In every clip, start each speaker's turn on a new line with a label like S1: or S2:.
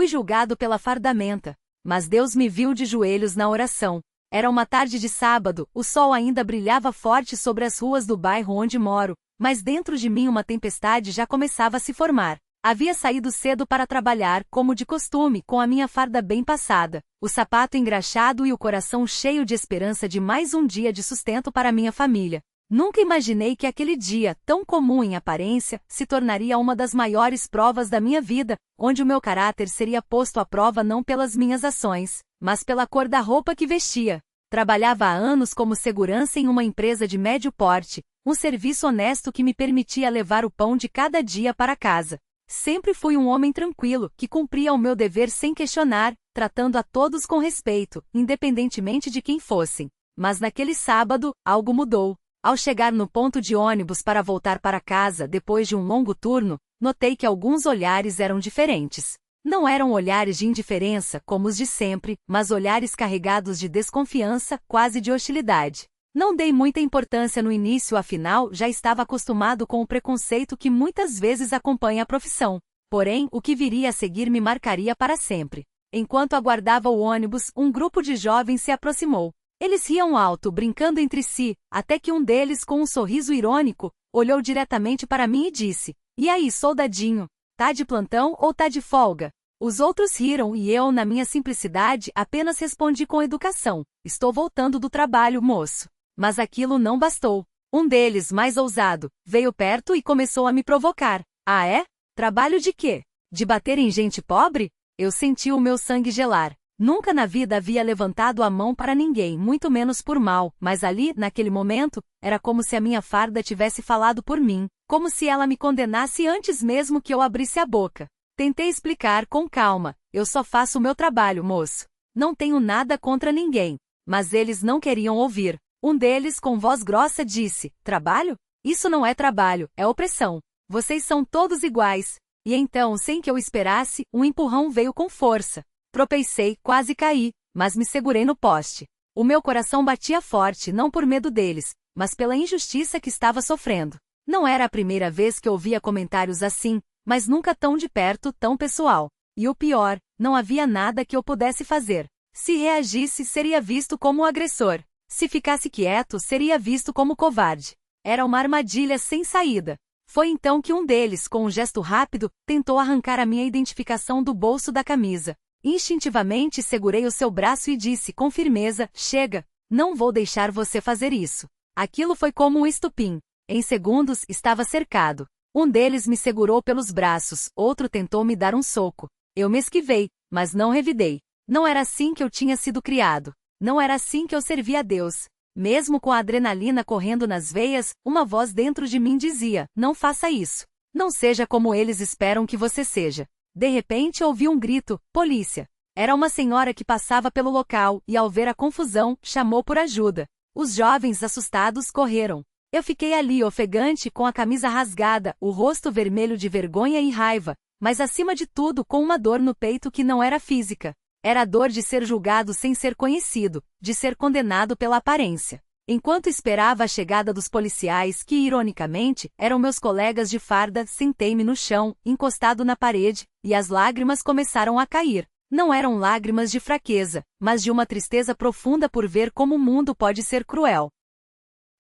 S1: julgado pela fardamenta. Mas Deus me viu de joelhos na oração. Era uma tarde de sábado, o sol ainda brilhava forte sobre as ruas do bairro onde moro, mas dentro de mim uma tempestade já começava a se formar. Havia saído cedo para trabalhar, como de costume, com a minha farda bem passada, o sapato engraxado e o coração cheio de esperança de mais um dia de sustento para minha família. Nunca imaginei que aquele dia, tão comum em aparência, se tornaria uma das maiores provas da minha vida, onde o meu caráter seria posto à prova não pelas minhas ações, mas pela cor da roupa que vestia. Trabalhava há anos como segurança em uma empresa de médio porte, um serviço honesto que me permitia levar o pão de cada dia para casa. Sempre fui um homem tranquilo, que cumpria o meu dever sem questionar, tratando a todos com respeito, independentemente de quem fossem. Mas naquele sábado, algo mudou. Ao chegar no ponto de ônibus para voltar para casa depois de um longo turno, notei que alguns olhares eram diferentes. Não eram olhares de indiferença, como os de sempre, mas olhares carregados de desconfiança, quase de hostilidade. Não dei muita importância no início, afinal, já estava acostumado com o preconceito que muitas vezes acompanha a profissão. Porém, o que viria a seguir me marcaria para sempre. Enquanto aguardava o ônibus, um grupo de jovens se aproximou. Eles riam alto, brincando entre si, até que um deles, com um sorriso irônico, olhou diretamente para mim e disse: "E aí, soldadinho, tá de plantão ou tá de folga?" Os outros riram e eu, na minha simplicidade, apenas respondi com educação: "Estou voltando do trabalho, moço." Mas aquilo não bastou. Um deles, mais ousado, veio perto e começou a me provocar. "Ah é? Trabalho de quê? De bater em gente pobre?" Eu senti o meu sangue gelar. Nunca na vida havia levantado a mão para ninguém, muito menos por mal, mas ali, naquele momento, era como se a minha farda tivesse falado por mim, como se ela me condenasse antes mesmo que eu abrisse a boca. Tentei explicar com calma: "Eu só faço o meu trabalho, moço. Não tenho nada contra ninguém." Mas eles não queriam ouvir. Um deles, com voz grossa, disse: "Trabalho? Isso não é trabalho, é opressão. Vocês são todos iguais." E então, sem que eu esperasse, um empurrão veio com força. Tropecei, quase caí, mas me segurei no poste. O meu coração batia forte, não por medo deles, mas pela injustiça que estava sofrendo. Não era a primeira vez que ouvia comentários assim, mas nunca tão de perto, tão pessoal. E o pior, não havia nada que eu pudesse fazer. Se reagisse, seria visto como o agressor. Se ficasse quieto, seria visto como covarde. Era uma armadilha sem saída. Foi então que um deles, com um gesto rápido, tentou arrancar a minha identificação do bolso da camisa. Instintivamente segurei o seu braço e disse com firmeza: "Chega, não vou deixar você fazer isso." Aquilo foi como um estupim. Em segundos, estava cercado. Um deles me segurou pelos braços, outro tentou me dar um soco. Eu me esquivei, mas não revidei. Não era assim que eu tinha sido criado. Não era assim que eu servia a Deus. Mesmo com a adrenalina correndo nas veias, uma voz dentro de mim dizia: "Não faça isso. Não seja como eles esperam que você seja." De repente ouvi um grito: "Polícia!" Era uma senhora que passava pelo local e, ao ver a confusão, chamou por ajuda. Os jovens, assustados, correram. Eu fiquei ali ofegante, com a camisa rasgada, o rosto vermelho de vergonha e raiva, mas acima de tudo com uma dor no peito que não era física. Era a dor de ser julgado sem ser conhecido, de ser condenado pela aparência. Enquanto esperava a chegada dos policiais, que, ironicamente, eram meus colegas de farda, sentei-me no chão, encostado na parede, e as lágrimas começaram a cair. Não eram lágrimas de fraqueza, mas de uma tristeza profunda por ver como o mundo pode ser cruel.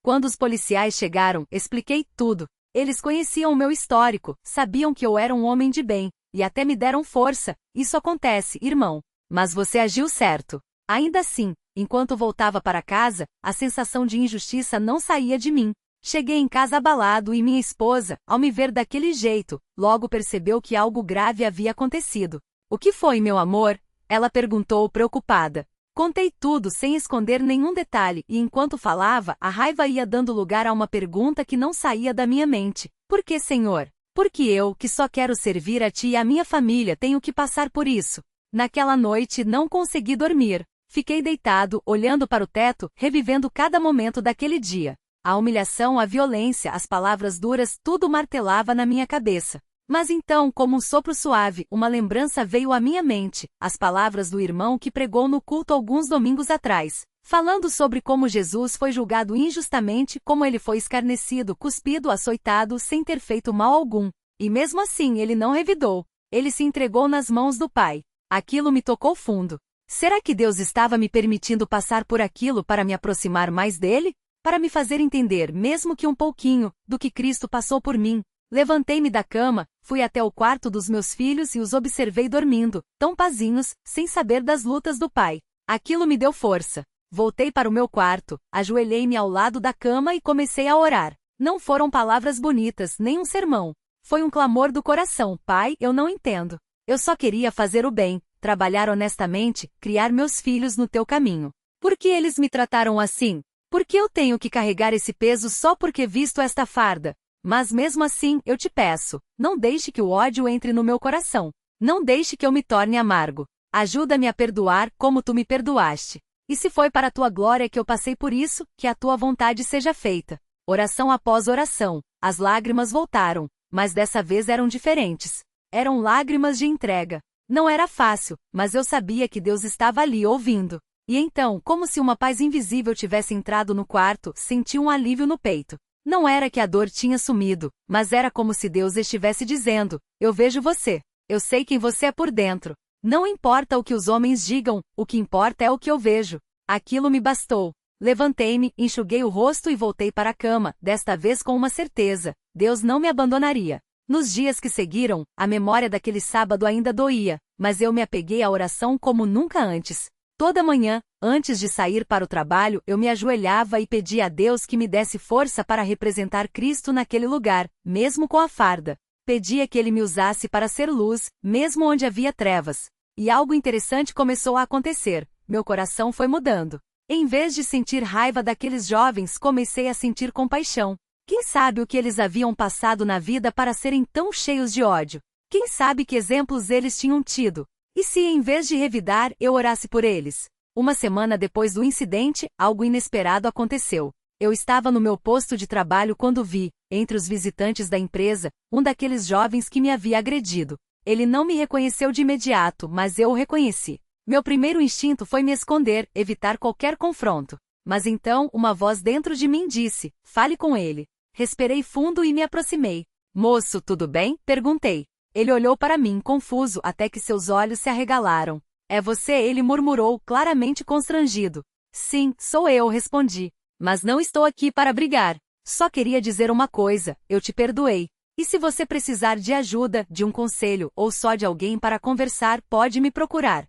S1: Quando os policiais chegaram, expliquei tudo. Eles conheciam o meu histórico, sabiam que eu era um homem de bem, e até me deram força. "Isso acontece, irmão. Mas você agiu certo." Ainda assim, enquanto voltava para casa, a sensação de injustiça não saía de mim. Cheguei em casa abalado e minha esposa, ao me ver daquele jeito, logo percebeu que algo grave havia acontecido. "O que foi, meu amor?" ela perguntou preocupada. Contei tudo sem esconder nenhum detalhe e enquanto falava, a raiva ia dando lugar a uma pergunta que não saía da minha mente: "Por que, Senhor? Por que eu, que só quero servir a Ti e a minha família, tenho que passar por isso?" Naquela noite não consegui dormir. Fiquei deitado, olhando para o teto, revivendo cada momento daquele dia. A humilhação, a violência, as palavras duras, tudo martelava na minha cabeça. Mas então, como um sopro suave, uma lembrança veio à minha mente, as palavras do irmão que pregou no culto alguns domingos atrás, falando sobre como Jesus foi julgado injustamente, como ele foi escarnecido, cuspido, açoitado, sem ter feito mal algum. E mesmo assim ele não revidou. Ele se entregou nas mãos do Pai. Aquilo me tocou fundo. Será que Deus estava me permitindo passar por aquilo para me aproximar mais dele? Para me fazer entender, mesmo que um pouquinho, do que Cristo passou por mim? Levantei-me da cama, fui até o quarto dos meus filhos e os observei dormindo, tão pazinhos, sem saber das lutas do pai. Aquilo me deu força. Voltei para o meu quarto, ajoelhei-me ao lado da cama e comecei a orar. Não foram palavras bonitas, nem um sermão. Foi um clamor do coração: Pai, eu não entendo. Eu só queria fazer o bem, trabalhar honestamente, criar meus filhos no teu caminho. Por que eles me trataram assim? Por que eu tenho que carregar esse peso só porque visto esta farda? Mas mesmo assim, eu te peço, não deixe que o ódio entre no meu coração. Não deixe que eu me torne amargo. Ajuda-me a perdoar como tu me perdoaste. E se foi para a tua glória que eu passei por isso, que a tua vontade seja feita. Oração após oração, as lágrimas voltaram, mas dessa vez eram diferentes. Eram lágrimas de entrega. Não era fácil, mas eu sabia que Deus estava ali ouvindo. E então, como se uma paz invisível tivesse entrado no quarto, senti um alívio no peito. Não era que a dor tinha sumido, mas era como se Deus estivesse dizendo: eu vejo você. Eu sei quem você é por dentro. Não importa o que os homens digam, o que importa é o que eu vejo. Aquilo me bastou. Levantei-me, enxuguei o rosto e voltei para a cama, desta vez com uma certeza: Deus não me abandonaria. Nos dias que seguiram, a memória daquele sábado ainda doía, mas eu me apeguei à oração como nunca antes. Toda manhã, antes de sair para o trabalho, eu me ajoelhava e pedia a Deus que me desse força para representar Cristo naquele lugar, mesmo com a farda. Pedia que Ele me usasse para ser luz, mesmo onde havia trevas. E algo interessante começou a acontecer. Meu coração foi mudando. Em vez de sentir raiva daqueles jovens, comecei a sentir compaixão. Quem sabe o que eles haviam passado na vida para serem tão cheios de ódio? Quem sabe que exemplos eles tinham tido? E se, em vez de revidar, eu orasse por eles? Uma semana depois do incidente, algo inesperado aconteceu. Eu estava no meu posto de trabalho quando vi, entre os visitantes da empresa, um daqueles jovens que me havia agredido. Ele não me reconheceu de imediato, mas eu o reconheci. Meu primeiro instinto foi me esconder, evitar qualquer confronto. Mas então, uma voz dentro de mim disse: fale com ele. Respirei fundo e me aproximei. Moço, tudo bem? Perguntei. Ele olhou para mim confuso até que seus olhos se arregalaram. É você? Ele murmurou, claramente constrangido. Sim, sou eu, respondi. Mas não estou aqui para brigar. Só queria dizer uma coisa: eu te perdoei. E se você precisar de ajuda, de um conselho, ou só de alguém para conversar, pode me procurar.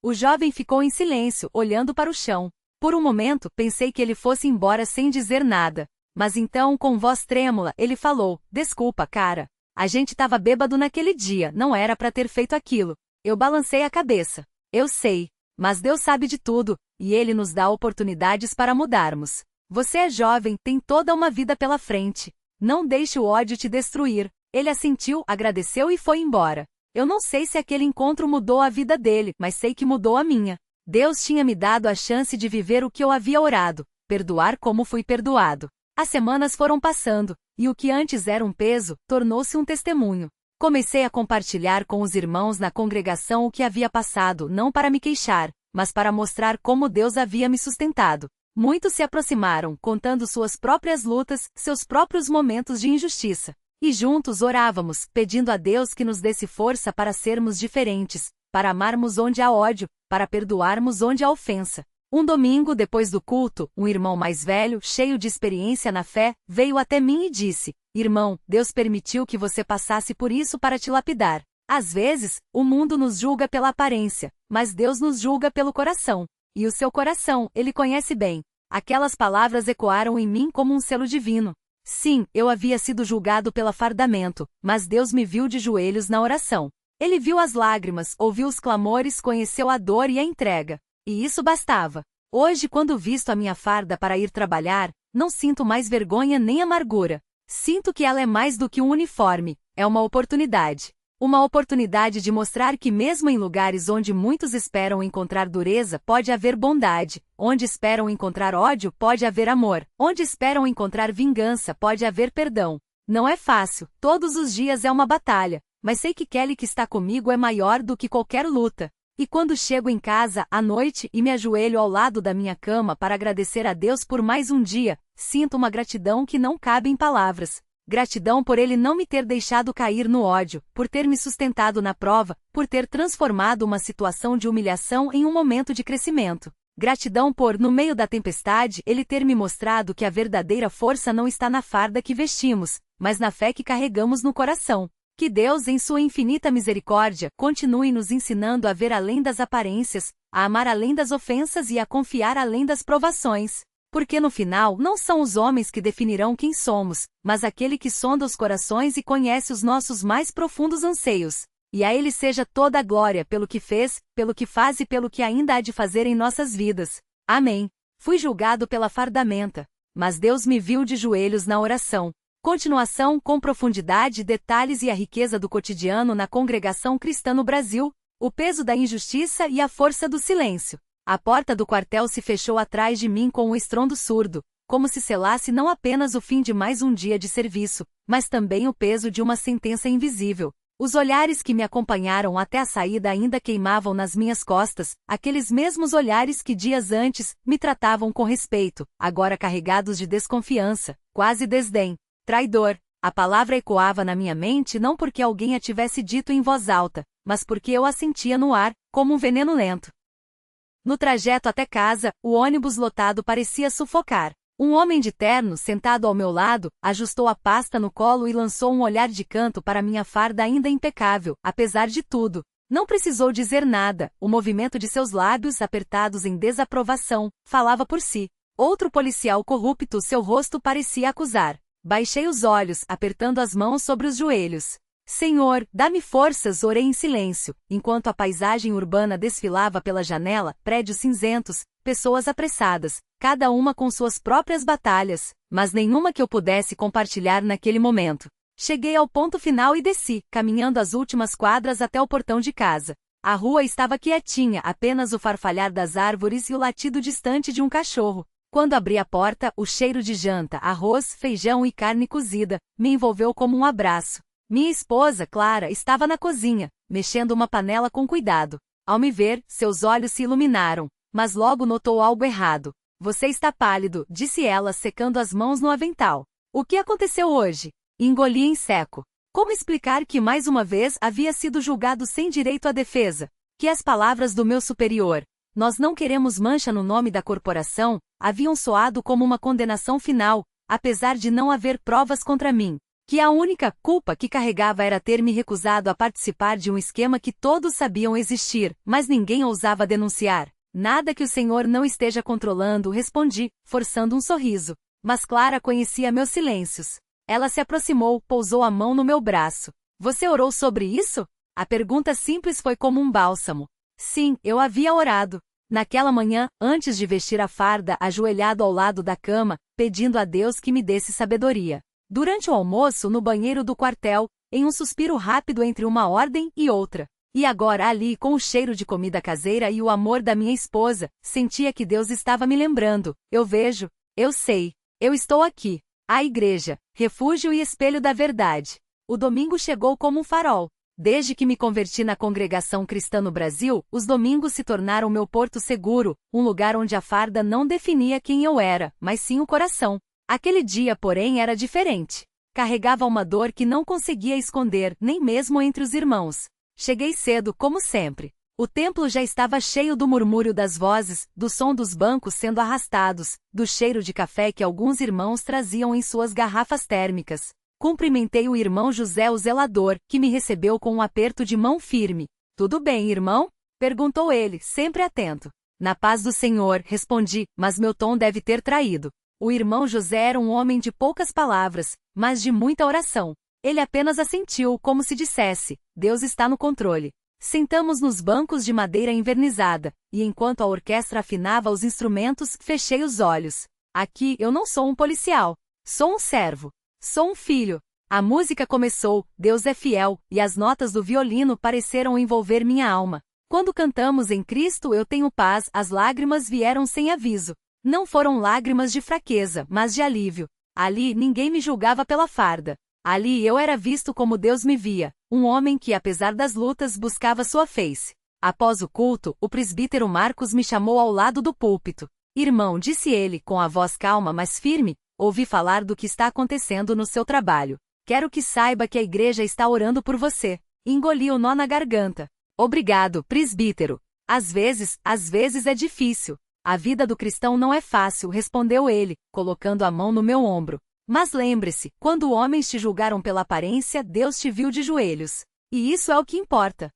S1: O jovem ficou em silêncio, olhando para o chão. Por um momento, pensei que ele fosse embora sem dizer nada. Mas então, com voz trêmula, ele falou: desculpa, cara. A gente estava bêbado naquele dia, não era para ter feito aquilo. Eu balancei a cabeça. Eu sei. Mas Deus sabe de tudo, e Ele nos dá oportunidades para mudarmos. Você é jovem, tem toda uma vida pela frente. Não deixe o ódio te destruir. Ele assentiu, agradeceu e foi embora. Eu não sei se aquele encontro mudou a vida dele, mas sei que mudou a minha. Deus tinha me dado a chance de viver o que eu havia orado, perdoar como fui perdoado. As semanas foram passando, e o que antes era um peso, tornou-se um testemunho. Comecei a compartilhar com os irmãos na congregação o que havia passado, não para me queixar, mas para mostrar como Deus havia me sustentado. Muitos se aproximaram, contando suas próprias lutas, seus próprios momentos de injustiça. E juntos orávamos, pedindo a Deus que nos desse força para sermos diferentes, para amarmos onde há ódio, para perdoarmos onde há ofensa. Um domingo depois do culto, um irmão mais velho, cheio de experiência na fé, veio até mim e disse: irmão, Deus permitiu que você passasse por isso para te lapidar. Às vezes, o mundo nos julga pela aparência, mas Deus nos julga pelo coração. E o seu coração, Ele conhece bem. Aquelas palavras ecoaram em mim como um selo divino. Sim, eu havia sido julgado pelo fardamento, mas Deus me viu de joelhos na oração. Ele viu as lágrimas, ouviu os clamores, conheceu a dor e a entrega. E isso bastava. Hoje, quando visto a minha farda para ir trabalhar, não sinto mais vergonha nem amargura. Sinto que ela é mais do que um uniforme, é uma oportunidade. Uma oportunidade de mostrar que mesmo em lugares onde muitos esperam encontrar dureza, pode haver bondade. Onde esperam encontrar ódio, pode haver amor. Onde esperam encontrar vingança, pode haver perdão. Não é fácil, todos os dias é uma batalha, mas sei que aquele que está comigo é maior do que qualquer luta. E quando chego em casa, à noite, e me ajoelho ao lado da minha cama para agradecer a Deus por mais um dia, sinto uma gratidão que não cabe em palavras. Gratidão por ele não me ter deixado cair no ódio, por ter me sustentado na prova, por ter transformado uma situação de humilhação em um momento de crescimento. Gratidão por, no meio da tempestade, ele ter me mostrado que a verdadeira força não está na farda que vestimos, mas na fé que carregamos no coração. Que Deus, em sua infinita misericórdia, continue nos ensinando a ver além das aparências, a amar além das ofensas e a confiar além das provações. Porque no final não são os homens que definirão quem somos, mas aquele que sonda os corações e conhece os nossos mais profundos anseios. E a ele seja toda a glória pelo que fez, pelo que faz e pelo que ainda há de fazer em nossas vidas. Amém. Fui julgado pela fardamenta, mas Deus me viu de joelhos na oração. Continuação com profundidade, detalhes e a riqueza do cotidiano na congregação cristã no Brasil, o peso da injustiça e a força do silêncio. A porta do quartel se fechou atrás de mim com um estrondo surdo, como se selasse não apenas o fim de mais um dia de serviço, mas também o peso de uma sentença invisível. Os olhares que me acompanharam até a saída ainda queimavam nas minhas costas, aqueles mesmos olhares que dias antes me tratavam com respeito, agora carregados de desconfiança, quase desdém. Traidor. A palavra ecoava na minha mente não porque alguém a tivesse dito em voz alta, mas porque eu a sentia no ar, como um veneno lento. No trajeto até casa, o ônibus lotado parecia sufocar. Um homem de terno, sentado ao meu lado, ajustou a pasta no colo e lançou um olhar de canto para minha farda ainda impecável, apesar de tudo. Não precisou dizer nada, o movimento de seus lábios, apertados em desaprovação, falava por si. Outro policial corrupto, seu rosto parecia acusar. Baixei os olhos, apertando as mãos sobre os joelhos. Senhor, dá-me forças, orei em silêncio, enquanto a paisagem urbana desfilava pela janela, prédios cinzentos, pessoas apressadas, cada uma com suas próprias batalhas, mas nenhuma que eu pudesse compartilhar naquele momento. Cheguei ao ponto final e desci, caminhando as últimas quadras até o portão de casa. A rua estava quietinha, apenas o farfalhar das árvores e o latido distante de um cachorro. Quando abri a porta, o cheiro de janta, arroz, feijão e carne cozida, me envolveu como um abraço. Minha esposa, Clara, estava na cozinha, mexendo uma panela com cuidado. Ao me ver, seus olhos se iluminaram, mas logo notou algo errado. Você está pálido, disse ela, secando as mãos no avental. O que aconteceu hoje? Engoli em seco. Como explicar que mais uma vez havia sido julgado sem direito à defesa? Que as palavras do meu superior, nós não queremos mancha no nome da corporação, haviam soado como uma condenação final, apesar de não haver provas contra mim. Que a única culpa que carregava era ter me recusado a participar de um esquema que todos sabiam existir, mas ninguém ousava denunciar. Nada que o Senhor não esteja controlando, respondi, forçando um sorriso. Mas Clara conhecia meus silêncios. Ela se aproximou, pousou a mão no meu braço. Você orou sobre isso? A pergunta simples foi como um bálsamo. Sim, eu havia orado. Naquela manhã, antes de vestir a farda, ajoelhado ao lado da cama, pedindo a Deus que me desse sabedoria. Durante o almoço, no banheiro do quartel, em um suspiro rápido entre uma ordem e outra. E agora ali, com o cheiro de comida caseira e o amor da minha esposa, sentia que Deus estava me lembrando. Eu vejo, eu sei, eu estou aqui. A igreja, refúgio e espelho da verdade. O domingo chegou como um farol. Desde que me converti na congregação cristã no Brasil, os domingos se tornaram meu porto seguro, um lugar onde a farda não definia quem eu era, mas sim o coração. Aquele dia, porém, era diferente. Carregava uma dor que não conseguia esconder, nem mesmo entre os irmãos. Cheguei cedo, como sempre. O templo já estava cheio do murmúrio das vozes, do som dos bancos sendo arrastados, do cheiro de café que alguns irmãos traziam em suas garrafas térmicas. Cumprimentei o irmão José, o zelador, que me recebeu com um aperto de mão firme. Tudo bem, irmão? Perguntou ele, sempre atento. Na paz do Senhor, respondi, mas meu tom deve ter traído. O irmão José era um homem de poucas palavras, mas de muita oração. Ele apenas assentiu, como se dissesse, Deus está no controle. Sentamos nos bancos de madeira envernizada, e enquanto a orquestra afinava os instrumentos, fechei os olhos. Aqui eu não sou um policial. Sou um servo. Sou um filho. A música começou, Deus é fiel, e as notas do violino pareceram envolver minha alma. Quando cantamos em Cristo eu tenho paz, as lágrimas vieram sem aviso. Não foram lágrimas de fraqueza, mas de alívio. Ali ninguém me julgava pela farda. Ali eu era visto como Deus me via, um homem que, apesar das lutas, buscava sua face. Após o culto, o presbítero Marcos me chamou ao lado do púlpito. Irmão, disse ele, com a voz calma mas firme, Ouvi falar do que está acontecendo no seu trabalho. Quero que saiba que a igreja está orando por você. Engoli o nó na garganta. Obrigado, presbítero. Às vezes é difícil. A vida do cristão não é fácil, respondeu ele, colocando a mão no meu ombro. Mas lembre-se, quando homens te julgaram pela aparência, Deus te viu de joelhos. E isso é o que importa.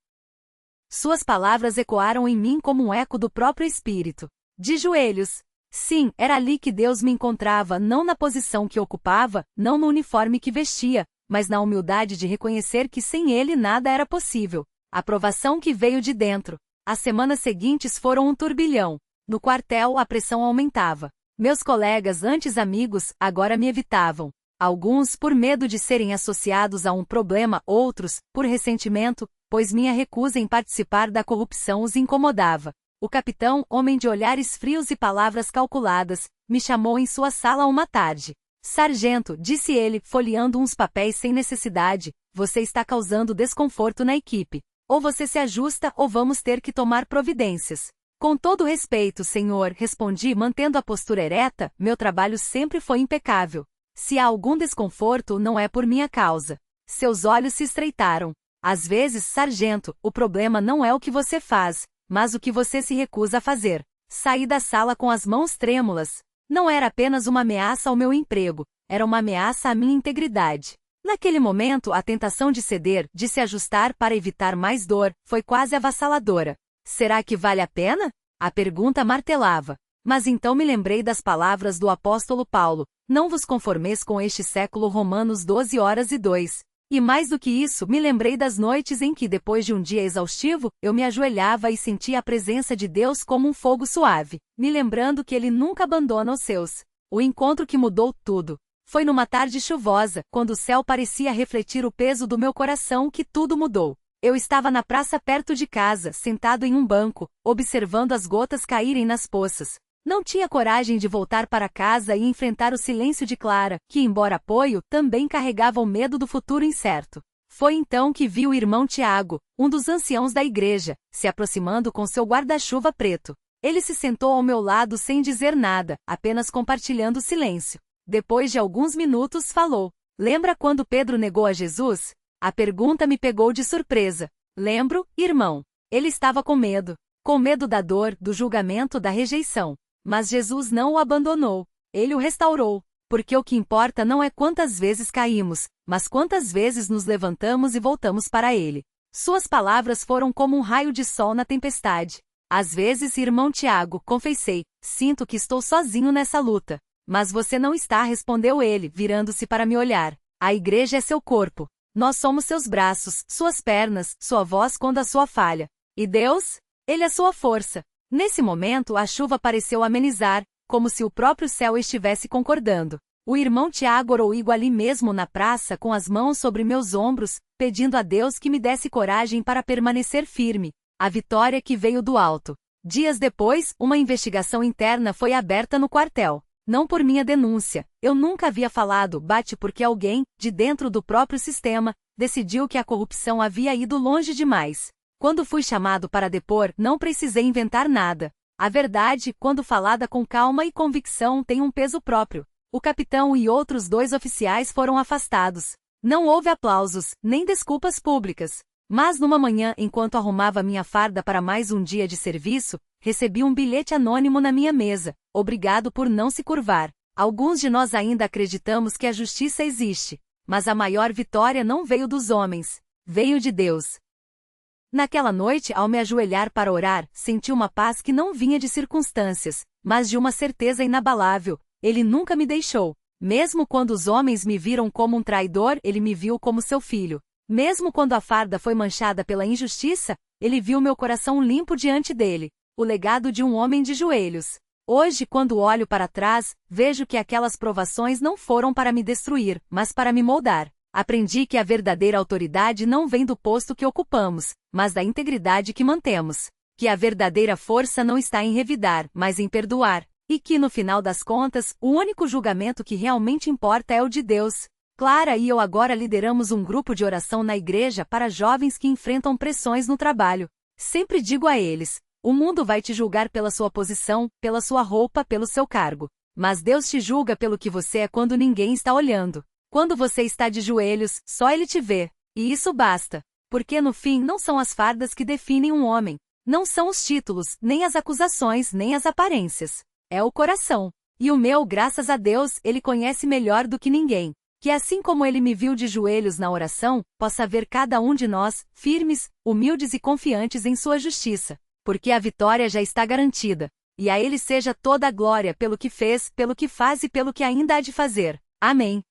S1: Suas palavras ecoaram em mim como um eco do próprio Espírito. De joelhos. Sim, era ali que Deus me encontrava, não na posição que ocupava, não no uniforme que vestia, mas na humildade de reconhecer que sem Ele nada era possível. A provação que veio de dentro. As semanas seguintes foram um turbilhão. No quartel, a pressão aumentava. Meus colegas, antes amigos, agora me evitavam. Alguns por medo de serem associados a um problema, outros por ressentimento, pois minha recusa em participar da corrupção os incomodava. O capitão, homem de olhares frios e palavras calculadas, me chamou em sua sala uma tarde. Sargento, disse ele, folheando uns papéis sem necessidade, você está causando desconforto na equipe. Ou você se ajusta ou vamos ter que tomar providências. Com todo respeito, senhor, respondi mantendo a postura ereta, meu trabalho sempre foi impecável. Se há algum desconforto, não é por minha causa. Seus olhos se estreitaram. Às vezes, sargento, o problema não é o que você faz, mas o que você se recusa a fazer. Saí da sala com as mãos trêmulas. Não era apenas uma ameaça ao meu emprego, era uma ameaça à minha integridade. Naquele momento, a tentação de ceder, de se ajustar para evitar mais dor, foi quase avassaladora. Será que vale a pena? A pergunta martelava. Mas então me lembrei das palavras do apóstolo Paulo, não vos conformeis com este século. Romanos 12:2. E mais do que isso, me lembrei das noites em que, depois de um dia exaustivo, eu me ajoelhava e sentia a presença de Deus como um fogo suave, me lembrando que Ele nunca abandona os seus. O encontro que mudou tudo. Foi numa tarde chuvosa, quando o céu parecia refletir o peso do meu coração, que tudo mudou. Eu estava na praça perto de casa, sentado em um banco, observando as gotas caírem nas poças. Não tinha coragem de voltar para casa e enfrentar o silêncio de Clara, que, embora apoio, também carregava o medo do futuro incerto. Foi então que vi o irmão Tiago, um dos anciãos da igreja, se aproximando com seu guarda-chuva preto. Ele se sentou ao meu lado sem dizer nada, apenas compartilhando o silêncio. Depois de alguns minutos falou. Lembra quando Pedro negou a Jesus? A pergunta me pegou de surpresa. Lembro, irmão. Ele estava com medo. Com medo da dor, do julgamento, da rejeição. Mas Jesus não o abandonou. Ele o restaurou. Porque o que importa não é quantas vezes caímos, mas quantas vezes nos levantamos e voltamos para Ele. Suas palavras foram como um raio de sol na tempestade. Às vezes, irmão Tiago, confessei, sinto que estou sozinho nessa luta. Mas você não está, respondeu ele, virando-se para me olhar. A igreja é seu corpo. Nós somos seus braços, suas pernas, sua voz quando a sua falha. E Deus? Ele é sua força. Nesse momento, a chuva pareceu amenizar, como se o próprio céu estivesse concordando. O irmão Tiago orou ali mesmo na praça com as mãos sobre meus ombros, pedindo a Deus que me desse coragem para permanecer firme. A vitória que veio do alto. Dias depois, uma investigação interna foi aberta no quartel. Não por minha denúncia, eu nunca havia falado, porque alguém, de dentro do próprio sistema, decidiu que a corrupção havia ido longe demais. Quando fui chamado para depor, não precisei inventar nada. A verdade, quando falada com calma e convicção, tem um peso próprio. O capitão e outros 2 oficiais foram afastados. Não houve aplausos, nem desculpas públicas. Mas numa manhã, enquanto arrumava minha farda para mais um dia de serviço, recebi um bilhete anônimo na minha mesa. Obrigado por não se curvar. Alguns de nós ainda acreditamos que a justiça existe. Mas a maior vitória não veio dos homens. Veio de Deus. Naquela noite, ao me ajoelhar para orar, senti uma paz que não vinha de circunstâncias, mas de uma certeza inabalável. Ele nunca me deixou. Mesmo quando os homens me viram como um traidor, ele me viu como seu filho. Mesmo quando a farda foi manchada pela injustiça, ele viu meu coração limpo diante dele. O legado de um homem de joelhos. Hoje, quando olho para trás, vejo que aquelas provações não foram para me destruir, mas para me moldar. Aprendi que a verdadeira autoridade não vem do posto que ocupamos, mas da integridade que mantemos. Que a verdadeira força não está em revidar, mas em perdoar. E que, no final das contas, o único julgamento que realmente importa é o de Deus. Clara e eu agora lideramos um grupo de oração na igreja para jovens que enfrentam pressões no trabalho. Sempre digo a eles, o mundo vai te julgar pela sua posição, pela sua roupa, pelo seu cargo. Mas Deus te julga pelo que você é quando ninguém está olhando. Quando você está de joelhos, só Ele te vê. E isso basta. Porque no fim não são as fardas que definem um homem. Não são os títulos, nem as acusações, nem as aparências. É o coração. E o meu, graças a Deus, Ele conhece melhor do que ninguém. Que assim como Ele me viu de joelhos na oração, possa ver cada um de nós, firmes, humildes e confiantes em sua justiça. Porque a vitória já está garantida. E a Ele seja toda a glória pelo que fez, pelo que faz e pelo que ainda há de fazer. Amém.